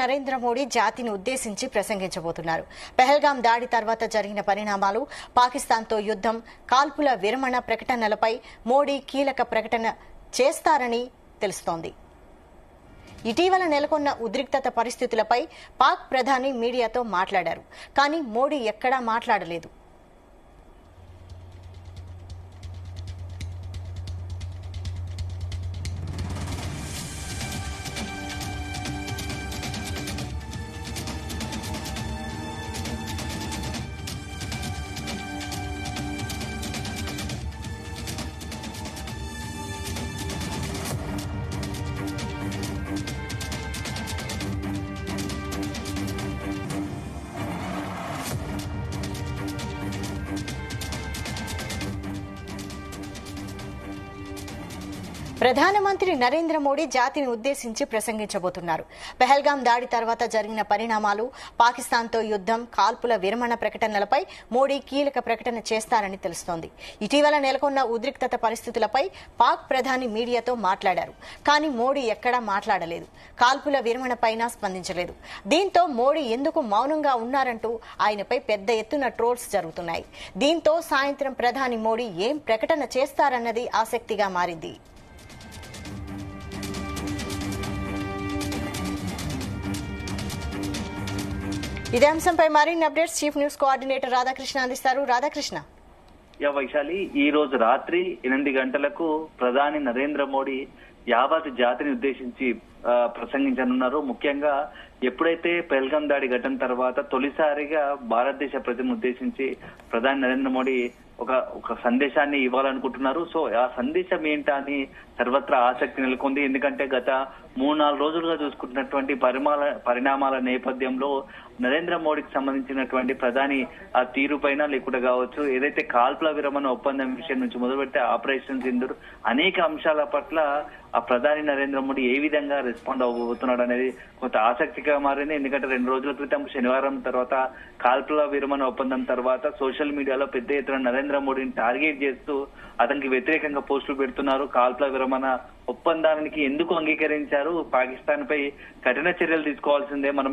నరేంద్ర మోడీ జాతిని ఉద్దేశించి ప్రసంగించబోతున్నారు. పెహల్గాం దాడి తర్వాత జరిగిన పరిణామాలు, పాకిస్తాన్తో యుద్ధం, కాల్పుల విరమణ ప్రకటనలపై మోడీ కీలక ప్రకటన చేస్తారని తెలుస్తోంది. ఇటీవల నెలకొన్న ఉద్రిక్తత పరిస్థితులపై పాక్ ప్రధాని మీడియాతో మాట్లాడారు. కానీ మోడీ ఎక్కడా మాట్లాడలేదు. ప్రధానమంత్రి నరేంద్ర మోడీ జాతిని ఉద్దేశించి ప్రసంగించబోతున్నారు. పెహల్గాం దాడి తర్వాత జరిగిన పరిణామాలు, పాకిస్తాన్తో యుద్ధం, కాల్పుల విరమణ ప్రకటనలపై మోడీ కీలక ప్రకటన చేస్తారని తెలుస్తోంది. ఇటీవల నెలకొన్న ఉద్రిక్తత పరిస్థితులపై పాక్ ప్రధాని మీడియాతో మాట్లాడారు. కానీ మోడీ ఎక్కడా మాట్లాడలేదు. కాల్పుల విరమణపైన స్పందించలేదు. దీంతో మోడీ ఎందుకు మౌనంగా ఉన్నారంటూ ఆయనపై పెద్ద ఎత్తున ట్రోల్స్ జరుగుతున్నాయి. దీంతో సాయంత్రం ప్రధాని మోడీ ఏం ప్రకటన చేస్తారన్నది ఆసక్తిగా మారింది. ఇదే అంశంపై మరిన్ని updates chief news coordinator Radhakrishna అందిస్తారు. రాధాకృష్ణ. వైశాలి, ఈ రోజు రాత్రి 8 గంటలకు ప్రధాని నరేంద్ర మోడీ యావత్ జాతిని ఉద్దేశించి ప్రసంగించనున్నారు. ముఖ్యంగా ఎప్పుడైతే పెహల్గాం దాడి ఘటన తర్వాత తొలిసారిగా భారతదేశ ప్రజలను ఉద్దేశించి ప్రధాని నరేంద్ర మోడీ ఒక సందేశాన్ని ఇవ్వాలనుకుంటున్నారు. సో ఆ సందేశం ఏంటా అని సర్వత్రా ఆసక్తి నెలకొంది. ఎందుకంటే గత 3-4 రోజులుగా చూసుకుంటున్నటువంటి పరిణామాల నేపథ్యంలో నరేంద్ర మోడీకి సంబంధించినటువంటి ప్రధాని ఆ తీరు పైన లేకుండా కావచ్చు, ఏదైతే కాల్పుల విరమణ ఒప్పందం విషయం నుంచి మొదలుపెట్టే ఆపరేషన్ సింధూర్ అనేక అంశాల పట్ల ఆ ప్రధాని నరేంద్ర మోడీ ఏ విధంగా రెస్పాండ్ అవ్వబోతున్నాడు అనేది కొంత ఆసక్తిగా మారింది. ఎందుకంటే 2 రోజుల క్రితం శనివారం తర్వాత కాల్పుల విరమణ ఒప్పందం తర్వాత సోషల్ మీడియాలో పెద్ద ఎత్తున నరేంద్ర మోడీని టార్గెట్ చేస్తూ అతనికి వ్యతిరేకంగా పోస్టులు పెడుతున్నారు. కాల్పుల విరమణ ఒప్పందానికి ఎందుకు అంగీకరించారు, పాకిస్తాన్ పై కఠిన చర్యలు తీసుకోవాల్సిందే, మనం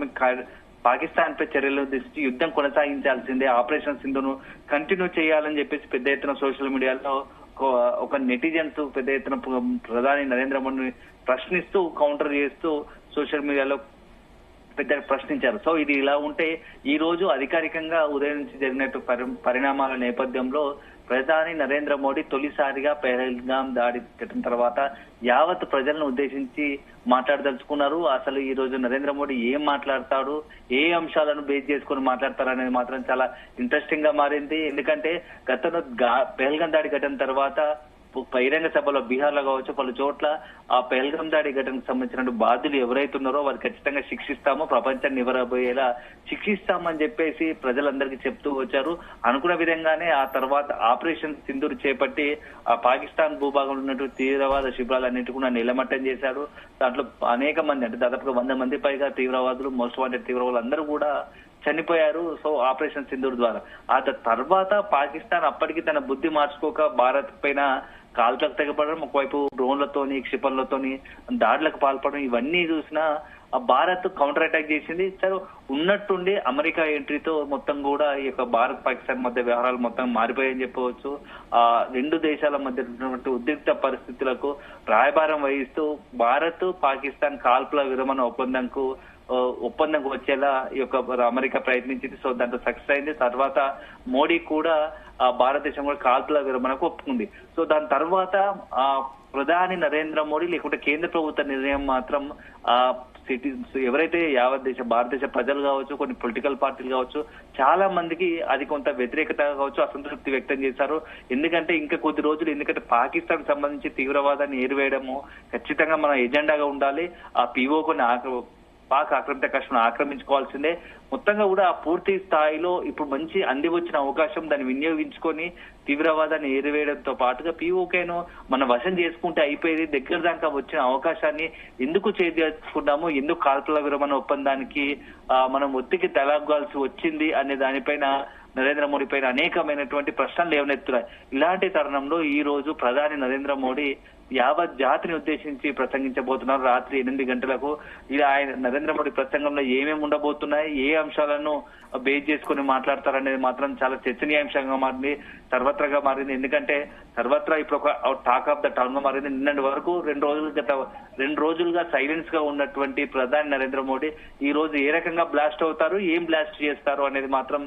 పాకిస్తాన్ పై చర్యలు తీసుకు యుద్ధం కొనసాగించాల్సిందే, ఆపరేషన్ సింధును కంటిన్యూ చేయాలని చెప్పేసి పెద్ద ఎత్తున సోషల్ మీడియాలో ఒక నెటిజన్స్ పెద్ద ఎత్తున ప్రధాని నరేంద్ర మోడీని ప్రశ్నిస్తూ కౌంటర్ చేస్తూ సోషల్ మీడియాలో పెద్ద ప్రశ్నించారు. సో ఇది ఇలా ఉంటే ఈ రోజు అధికారికంగా ఉదయం నుంచి జరిగినట్టు పరిణామాల నేపథ్యంలో ప్రధాని నరేంద్ర మోడీ తొలిసారిగా పెహల్గాం దాడి పెట్టిన తర్వాత యావత్ ప్రజలను ఉద్దేశించి మాట్లాడదలుచుకున్నారు. అసలు ఈ రోజు నరేంద్ర మోడీ ఏం మాట్లాడతాడు, ఏ అంశాలను బేస్ చేసుకుని మాట్లాడతారు అనేది మాత్రం చాలా ఇంట్రెస్టింగ్ గా మారింది. ఎందుకంటే గతంలో పెహల్గాం దాడి ఘటన తర్వాత బహిరంగ సభలో బీహార్ లో కావచ్చు పలు చోట్ల ఆ పెహల్గాం దాడి ఘటనకు సంబంధించిన బాధ్యులు ఎవరైతే ఉన్నారో వారు ఖచ్చితంగా శిక్షిస్తాము, ప్రపంచాన్ని నివరబోయేలా శిక్షిస్తామని చెప్పేసి ప్రజలందరికీ చెప్తూ వచ్చారు. అనుకున్న విధంగానే ఆ తర్వాత ఆపరేషన్ సింధూర్ చేపట్టి ఆ పాకిస్తాన్ భూభాగంలో ఉన్నటువంటి తీవ్రవాద శిబిరాలన్నింటి కూడా నిలమట్టం చేశారు. దాంట్లో అనేక మంది అంటే దాదాపుగా 100 మంది పైగా తీవ్రవాదులు, మోస్ట్ వాంటెడ్ తీవ్రవాదులు అందరూ కూడా చనిపోయారు. సో ఆపరేషన్ సింధూర్ ద్వారా ఆ తర్వాత పాకిస్తాన్ అప్పటికి తన బుద్ధి మార్చుకోక భారత్ పైన కాల్పులకు తెగపడడం, ఒకవైపు డ్రోన్లతోని క్షిపణులతోని దాడులకు పాల్పడడం, ఇవన్నీ చూసినా భారత్ కౌంటర్ అటాక్ చేసింది. సరే ఉన్నట్టుండి అమెరికా ఎంట్రీతో మొత్తం కూడా ఈ యొక్క భారత్ పాకిస్తాన్ మధ్య వ్యవహారాలు మొత్తం మారిపోయాయని చెప్పవచ్చు. ఆ 2 దేశాల మధ్య ఉన్నటువంటి ఉద్రిక్త పరిస్థితులకు రాయబారం వహిస్తూ భారత్ పాకిస్తాన్ కాల్పుల విరమణ ఒప్పందంకు వచ్చేలా ఈ యొక్క అమెరికా ప్రయత్నించింది. సో దాంట్లో సక్సెస్ అయింది. తర్వాత మోడీ కూడా భారతదేశం కూడా కాల్పుల విరమణకు ఒప్పుకుంది. సో దాని తర్వాత ప్రధాని నరేంద్ర మోడీ లేకుంటే కేంద్ర ప్రభుత్వ నిర్ణయం మాత్రం సిటీస్ ఎవరైతే భారతదేశ ప్రజలు కావచ్చు, కొన్ని పొలిటికల్ పార్టీలు కావచ్చు, చాలా మందికి అది కొంత వ్యతిరేకత కావచ్చు, అసంతృప్తి వ్యక్తం చేశారు. ఎందుకంటే ఇంకా కొద్ది రోజులు, ఎందుకంటే పాకిస్తాన్ సంబంధించి తీవ్రవాదాన్ని ఏరివేయడము ఖచ్చితంగా మన ఎజెండాగా ఉండాలి. ఆ పిఓకు పాక్ ఆక్రమిత కష్టం ఆక్రమించుకోవాల్సిందే. మొత్తంగా కూడా పూర్తి స్థాయిలో ఇప్పుడు మంచి అంది వచ్చిన అవకాశం దాన్ని వినియోగించుకొని తీవ్రవాదాన్ని ఏరివేయడంతో పాటుగా పిఓకేను మనం వశం చేసుకుంటే అయిపోయేది. దగ్గర దాకా వచ్చిన అవకాశాన్ని ఎందుకు చేసుకున్నాము, ఎందుకు కాల్పుల విరమణ ఒప్పందానికి మనం ఒత్తికి తలగాల్సి వచ్చింది అనే దానిపైన నరేంద్ర మోడీ పైన అనేకమైనటువంటి ప్రశ్నలు లేవనెత్తున్నాయి. ఇలాంటి తరుణంలో ఈ రోజు ప్రధాని నరేంద్ర మోడీ యావత్ జాతిని ఉద్దేశించి ప్రసంగించబోతున్నారు రాత్రి 8 గంటలకు. ఇలా ఆయన నరేంద్ర మోడీ ప్రసంగంలో ఏమేమి ఉండబోతున్నాయి, ఏ అంశాలను బేస్ చేసుకుని మాట్లాడతారనేది మాత్రం చాలా చర్చనీయాంశంగా మారింది, సర్వత్రగా మారింది. ఎందుకంటే సర్వత్రా ఇప్పుడు ఒక టాక్ ఆఫ్ ద టౌన్ గా మారింది. నిన్నటి వరకు 2 రోజులుగా సైలెన్స్ గా ఉన్నటువంటి ప్రధాని నరేంద్ర మోడీ ఈ రోజు ఏ రకంగా బ్లాస్ట్ అవుతారు, ఏం బ్లాస్ట్ చేస్తారు అనేది మాత్రం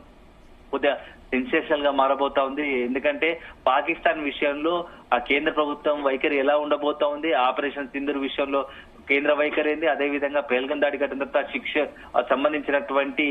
కొద్దిగా సెన్సేషనల్ గా మారబోతా ఉంది. ఎందుకంటే పాకిస్తాన్ విషయంలో ఆ కేంద్ర ప్రభుత్వం వైఖరి ఎలా ఉండబోతా ఉంది, ఆపరేషన్ సింధూర్ విషయంలో కేంద్ర వైఖరి ఏంది, అదే విధంగా పెహల్గం దాడి ఘటన తర్వాత సంబంధించినటువంటి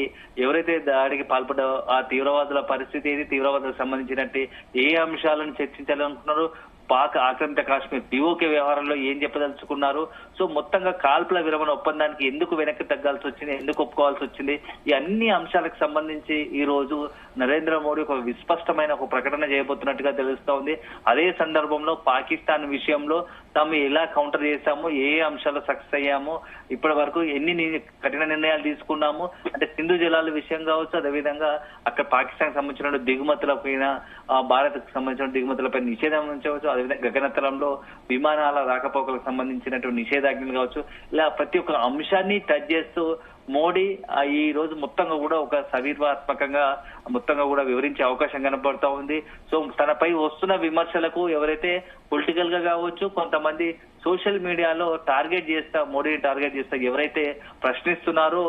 ఎవరైతే దాడికి పాల్పడ్డారో ఆ తీవ్రవాదుల పరిస్థితి ఏది, తీవ్రవాదులకు సంబంధించినట్టు ఏ అంశాలను చర్చించాలనుకున్నారు, పాక్ ఆక్రమిత కాశ్మీర్ పిఓకే వ్యవహారంలో ఏం చెప్పదలుచుకున్నారు, సో మొత్తంగా కాల్పుల విరమణ ఒప్పందానికి ఎందుకు వెనక్కి తగ్గాల్సి వచ్చింది, ఎందుకు ఒప్పుకోవాల్సి వచ్చింది, ఈ అన్ని అంశాలకు సంబంధించి ఈ రోజు నరేంద్ర మోడీ ఒక విస్పష్టమైన ఒక ప్రకటన చేయబోతున్నట్టుగా తెలుస్తా ఉంది. అదే సందర్భంలో పాకిస్తాన్ విషయంలో తాము ఎలా కౌంటర్ చేశాము, ఏ అంశాలు సక్సెస్ అయ్యాము, ఇప్పటి వరకు ఎన్ని కఠిన నిర్ణయాలు తీసుకున్నాము, అంటే సింధు జలాల విషయం కావచ్చు, అదేవిధంగా అక్కడ పాకిస్తాన్ సంబంధించిన దిగుమతులపైన భారత్ కు సంబంధించిన దిగుమతులపై నిషేధం ఉంచవచ్చు, అదేవిధంగా గగనతలంలో విమానాల రాకపోకలకు సంబంధించినటువంటి నిషేధాజ్ఞలు కావచ్చు, ఇలా ప్రతి ఒక్క అంశాన్ని టచ్ చేస్తూ మోడీ ఈ రోజు మొత్తంగా కూడా ఒక సవిర్వాత్మకంగా మొత్తంగా కూడా వివరించే అవకాశం కనబడతా ఉంది. సో తనపై వస్తున్న విమర్శలకు ఎవరైతే పొలిటికల్ గా కావచ్చు, కొంతమంది సోషల్ మీడియాలో మోడీని టార్గెట్ చేస్తా ఎవరైతే ప్రశ్నిస్తున్నారో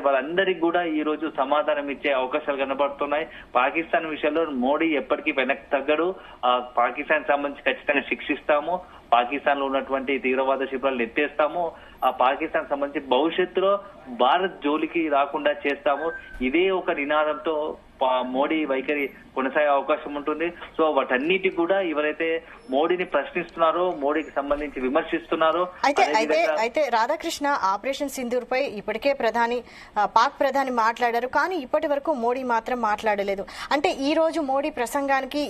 వాళ్ళందరికీ కూడా ఈ రోజు సమాధానం ఇచ్చే అవకాశాలు కనబడుతున్నాయి. పాకిస్తాన్ విషయంలో మోడీ ఎప్పటికీ వెనక్కి తగ్గడు, పాకిస్తాన్ సంబంధించి ఖచ్చితంగా శిక్షిస్తాము, పాకిస్తాన్ లో ఉన్నటువంటి తీవ్రవాద శిబిరాలను ఎత్తేస్తాము, ఆ పాకిస్తాన్ సంబంధించి భవిష్యత్తులో భారత్ జోలికి రాకుండా చేస్తాము, ఇదే ఒక నినాదంతో మోడీ వైఖరి కొనసాగే అవకాశం ఉంటుంది. సో వాటన్నిటి కూడా ఎవరైతే మోడీని ప్రశ్నిస్తున్నారో, మోడీకి సంబంధించి విమర్శిస్తున్నారో అయితే రాధాకృష్ణ ఆపరేషన్ సింధూర్ పై ఇప్పటికే పాక్ ప్రధాని మాట్లాడారు, కానీ ఇప్పటి వరకు మోడీ మాత్రం మాట్లాడలేదు. అంటే ఈ రోజు మోడీ ప్రసంగానికి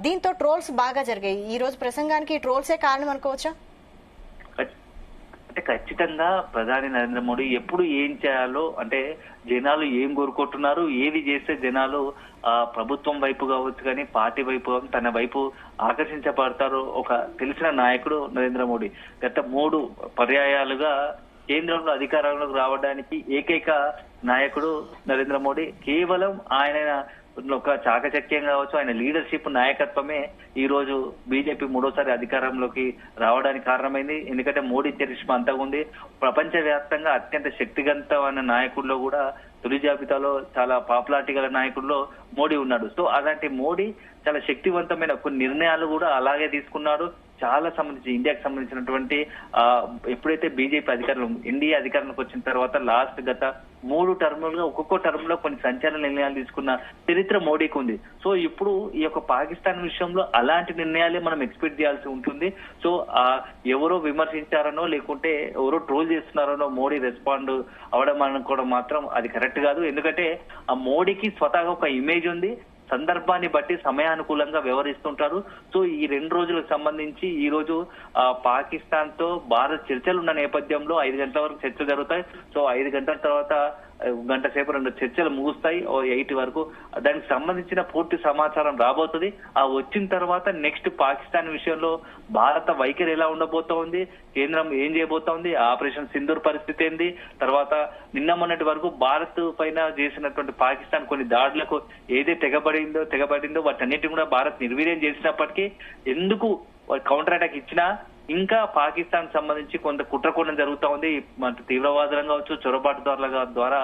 దీంతో ట్రోల్స్ బాగా జరిగాయి. ఈ రోజు ప్రసంగానికి ట్రోల్సే కారణం అనుకోవచ్చా? అంటే ఖచ్చితంగా ప్రధాని నరేంద్ర మోడీ ఎప్పుడు ఏం చేయాలో, అంటే జనాలు ఏం కోరుకుంటున్నారు, ఏది చేస్తే జనాలు ప్రభుత్వం వైపు కావచ్చు కానీ పార్టీ వైపు తన వైపు ఆకర్షించబడతారు ఒక తెలిసిన నాయకుడు నరేంద్ర మోడీ. గత 3 పర్యాయాలుగా కేంద్రంలో అధికారంలోకి రావడానికి ఏకైక నాయకుడు నరేంద్ర మోడీ. కేవలం ఆయన ఒక చాకచక్యం కావచ్చు, ఆయన లీడర్షిప్ నాయకత్వమే ఈ రోజు బీజేపీ 3వ అధికారంలోకి రావడానికి కారణమైంది. ఎందుకంటే మోడీ చరిష్మా అంతగా ఉంది. ప్రపంచ వ్యాప్తంగా అత్యంత శక్తివంతమైన నాయకుల్లో కూడా తొలి జాబితాలో చాలా పాపులారిటీ గల నాయకుల్లో మోడీ ఉన్నాడు. సో అలాంటి మోడీ చాలా శక్తివంతమైన కొన్ని నిర్ణయాలు కూడా అలాగే తీసుకున్నాడు. చాలా సంబంధించి ఇండియాకి సంబంధించినటువంటి ఎప్పుడైతే బీజేపీ ఎన్డీఏ అధికారంలోకి వచ్చిన తర్వాత లాస్ట్ గత 3 టర్ములుగా ఒక్కొక్క టర్మ్ లో కొన్ని సంచలన నిర్ణయాలు తీసుకున్న చరిత్ర మోడీకి ఉంది. సో ఇప్పుడు ఈ యొక్క పాకిస్తాన్ విషయంలో అలాంటి నిర్ణయాలే మనం ఎక్స్పెక్ట్ చేయాల్సి ఉంటుంది. సో ఎవరో విమర్శించారనో లేకుంటే ఎవరో ట్రోల్ చేస్తున్నారనో మోడీ రెస్పాండ్ అవడం అనుకోవడం మాత్రం అది కరెక్ట్ కాదు. ఎందుకంటే ఆ మోడీకి స్వతహాగా ఒక ఇమేజ్ ఉంది, సందర్భాన్ని బట్టి సమయానుకూలంగా వ్యవహరిస్తుంటారు. సో ఈ 2 రోజులకు సంబంధించి ఈ రోజు పాకిస్తాన్ తో భారత్ చర్చలు ఉన్న నేపథ్యంలో 5 గంటల వరకు చర్చలు జరుగుతాయి. సో 5 గంటల తర్వాత గంట సేపు 2 చర్చలు ముగుస్తాయి 8 వరకు. దానికి సంబంధించిన పూర్తి సమాచారం రాబోతుంది. వచ్చిన తర్వాత నెక్స్ట్ పాకిస్తాన్ విషయంలో భారత వైఖరి ఎలా ఉండబోతోంది, కేంద్రం ఏం చేయబోతోంది, ఆపరేషన్ సింధూర్ పరిస్థితి ఏంది, తర్వాత నిన్న మొన్నటి వరకు భారత్ పైన చేసినటువంటి పాకిస్తాన్ కొన్ని దాడులకు ఏదైతే తెగబడిందో వాటన్నిటిని కూడా భారత్ నిర్వీర్యం చేసినప్పటికీ ఎందుకు కౌంటర్ అటాక్ ఇచ్చినా ఇంకా పాకిస్తాన్ సంబంధించి కొంత కుట్రకోణం జరుగుతా ఉంది. తీవ్రవాదులం కావచ్చు, చొరబాటుదారుల ద్వారా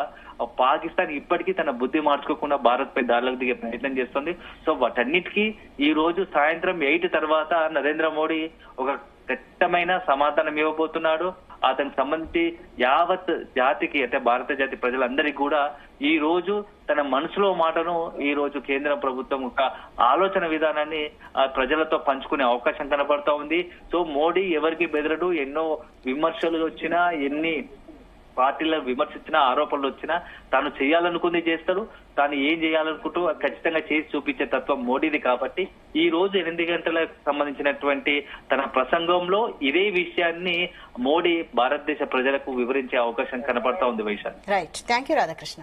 పాకిస్తాన్ ఇప్పటికీ తన బుద్ధి మార్చుకోకుండా భారత్ పై దాడులకు దిగే ప్రయత్నం చేస్తుంది. సో వాటన్నిటికీ ఈ రోజు సాయంత్రం 8 తర్వాత నరేంద్ర మోడీ ఒక ఖచ్చితమైన సమాధానం ఇవ్వబోతున్నాడు. అతనికి సంబంధించి యావత్ జాతికి, అంటే భారత జాతి ప్రజలందరికీ కూడా ఈ రోజు తన మనసులో మాటను ఈ రోజు కేంద్ర ప్రభుత్వం ఒక ఆలోచన విధానాన్ని ప్రజలతో పంచుకునే అవకాశం కనబడతా ఉంది. సో మోడీ ఎవరికి బెదరడు. ఎన్నో విమర్శలు వచ్చినా, ఎన్ని పార్టీలను విమర్శించినా, ఆరోపణలు వచ్చినా తాను చేయాలనుకుంది చేస్తాడు. తాను ఏం చేయాలనుకుంటూ ఖచ్చితంగా చేసి చూపించే తత్వం మోడీది. కాబట్టి ఈ రోజు 8 గంటలకు సంబంధించినటువంటి తన ప్రసంగంలో ఇదే విషయాన్ని మోడీ భారతదేశ ప్రజలకు వివరించే అవకాశం కనపడతా ఉంది. Vaishali. Right, thank you Radhakrishna.